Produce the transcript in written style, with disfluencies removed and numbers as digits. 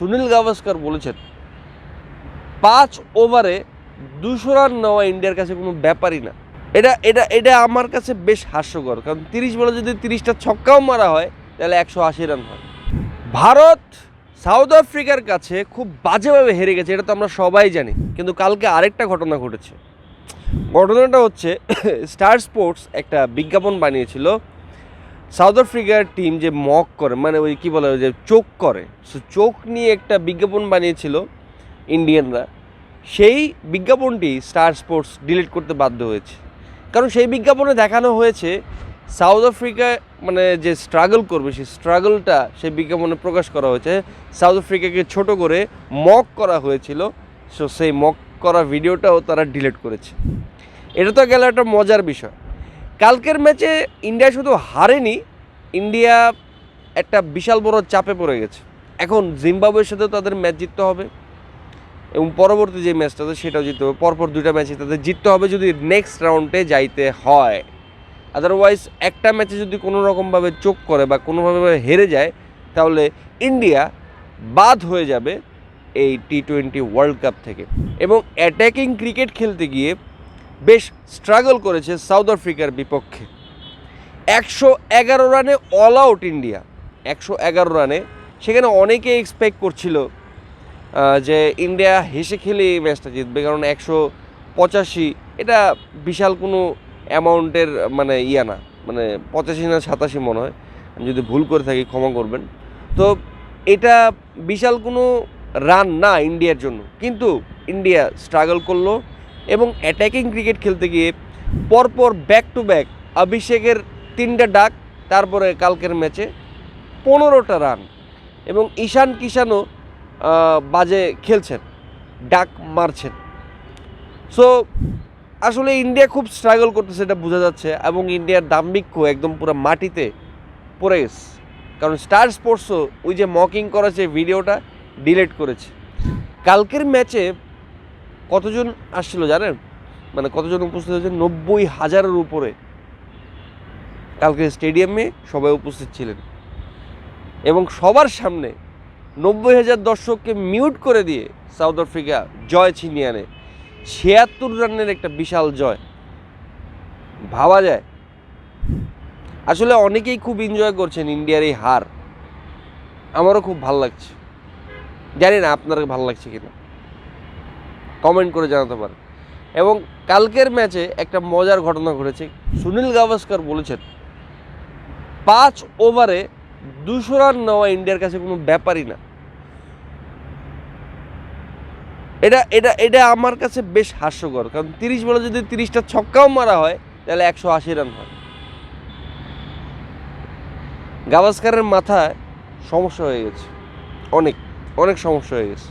সুনীল গাভাস্কর বলেছেন 5 ওভারে 200 রান নেওয়া ইন্ডিয়ার কাছে কোনো ব্যাপারই না। এটা এটা এটা আমার কাছে বেশ হাস্যকর, কারণ 30 বলে যদি 30টা ছক্কাও মারা হয় তাহলে 180 রান হয়। ভারত সাউথ আফ্রিকার কাছে খুব বাজেভাবে হেরে গেছে, এটা তো আমরা সবাই জানি। কিন্তু কালকে আরেকটা ঘটনা ঘটেছে। ঘটনাটা হচ্ছে স্টার স্পোর্টস একটা বিজ্ঞাপন বানিয়েছিল সাউথ আফ্রিকার টিম যে মক করে, মানে ওই কী বলে, ওই যে চোখ করে, সো চোখ নিয়ে একটা বিজ্ঞাপন বানিয়েছিল ইন্ডিয়ানরা। সেই বিজ্ঞাপনটি স্টার স্পোর্টস ডিলিট করতে বাধ্য হয়েছে, কারণ সেই বিজ্ঞাপনে দেখানো হয়েছে সাউথ আফ্রিকা মানে যে স্ট্রাগল করবে, সেই স্ট্রাগলটা সেই বিজ্ঞাপনে প্রকাশ করা হয়েছে। সাউথ আফ্রিকাকে ছোট করে মক করা হয়েছিল, সো সেই মক করা ভিডিওটাও তারা ডিলিট করেছে। এটা তো গেল একটা মজার বিষয়। কালকের ম্যাচে ইন্ডিয়া শুধু হারেনি, ইন্ডিয়া একটা বিশাল বড় চাপে পড়ে গেছে। এখন জিম্বাবুয়ের সাথেও তাদের ম্যাচ জিততে হবে এবং পরবর্তী যে ম্যাচটা আছে সেটাও জিততে হবে। পরপর দুইটা ম্যাচে তাদের জিততে হবে যদি নেক্সট রাউন্ডে যাইতে হয়। আদারওয়াইজ একটা ম্যাচে যদি কোনো রকমভাবে চোখ করে বা কোনোভাবে হেরে যায় তাহলে ইন্ডিয়া বাদ হয়ে যাবে এই T20 ওয়ার্ল্ড কাপ থেকে। এবং অ্যাটাকিং ক্রিকেট খেলতে গিয়ে বেশ স্ট্রাগল করেছে সাউথ আফ্রিকার বিপক্ষে। 111 রানে অল আউট ইন্ডিয়া, 111 রানে। সেখানে অনেকেই এক্সপেক্ট করছিল যে ইন্ডিয়া হেসে খেলে এই ম্যাচটা জিতবে, কারণ 185 এটা বিশাল কোনো অ্যামাউন্টের মানে না, মানে 85 না 87 মনে হয়, আমি যদি ভুল করে থাকি ক্ষমা করবেন। তো এটা বিশাল কোনো রান না ইন্ডিয়ার জন্য, কিন্তু ইন্ডিয়া স্ট্রাগল করলো এবং অ্যাটাকিং ক্রিকেট খেলতে গিয়ে পরপর ব্যাক টু ব্যাক অভিষেকের 3টা ডাক, তারপরে কালকের ম্যাচে 15টা রান, এবং ঈশান কিষানও বাজে খেলছেন, ডাক মারছেন। সো আসলে ইন্ডিয়া খুব স্ট্রাগল করতেছে, এটা বোঝা যাচ্ছে। এবং ইন্ডিয়ার দাম্ভিক্য একদম পুরো মাটিতে পড়ে গেছে, কারণ স্টার স্পোর্টসও ওই যে মকিং করেছে ভিডিওটা ডিলিট করেছে। কালকের ম্যাচে কতজন আসছিল জানেন, মানে কতজন উপস্থিত হয়েছে? 90,000-এর উপরে কালকে স্টেডিয়ামে সবাই উপস্থিত ছিলেন, এবং সবার সামনে 90,000 দর্শককে মিউট করে দিয়ে সাউথ আফ্রিকা জয় ছিনিয়ে আনে। 76 রানের একটা বিশাল জয়, ভাবা যায়। আসলে অনেকেই খুব এনজয় করছেন ইন্ডিয়ার এই হার, আমারও খুব ভালো লাগছে। জানি না আপনার ভালো লাগছে কিনা, কমেন্ট করে জানাতে পারেন। এবং কালকের ম্যাচে একটা মজার ঘটনা ঘটেছে। সুনীল গাভাস্কর বলেছেন 5 ওভারে 200 রান নেওয়া ইন্ডিয়ার কাছে কোনো ব্যাপারই না। এটা এটা এটা আমার কাছে বেশ হাস্যকর, কারণ 30 বলে যদি 30টা ছক্কাও মারা হয় তাহলে 180 রান হয়। গাভাস্করের মাথায় সমস্যা হয়ে গেছে, অনেক অনেক সমস্যা হয়ে গেছে।